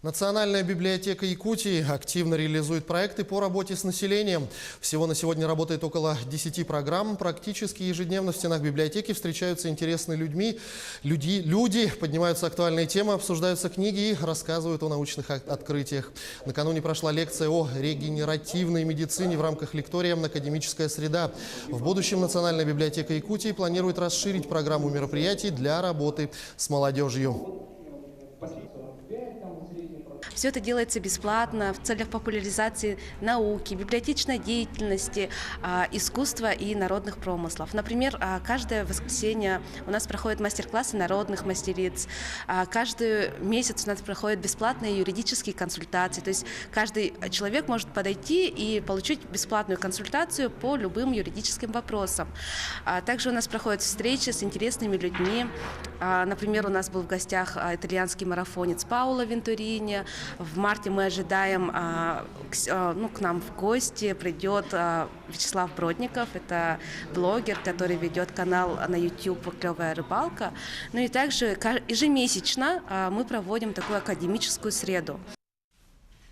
Национальная библиотека Якутии активно реализует проекты по работе с населением. Всего на сегодня работает около 10 программ. Практически ежедневно в стенах библиотеки встречаются интересные люди, поднимаются актуальные темы, обсуждаются книги и рассказывают о научных открытиях. Накануне прошла лекция о регенеративной медицине в рамках лектория «Академическая среда». В будущем Национальная библиотека Якутии планирует расширить программу мероприятий для работы с молодежью. Все это делается бесплатно в целях популяризации науки, библиотечной деятельности, искусства и народных промыслов. Например, каждое воскресенье у нас проходят мастер-классы народных мастериц. Каждый месяц у нас проходят бесплатные юридические консультации. То есть каждый человек может подойти и получить бесплатную консультацию по любым юридическим вопросам. Также у нас проходят встречи с интересными людьми. Например, у нас был в гостях итальянский марафонец Паоло Вентурини. В марте мы ожидаем, к нам в гости придет Вячеслав Бродников. Это блогер, который ведет канал на YouTube «Клевая рыбалка». Ну и также ежемесячно мы проводим такую академическую среду.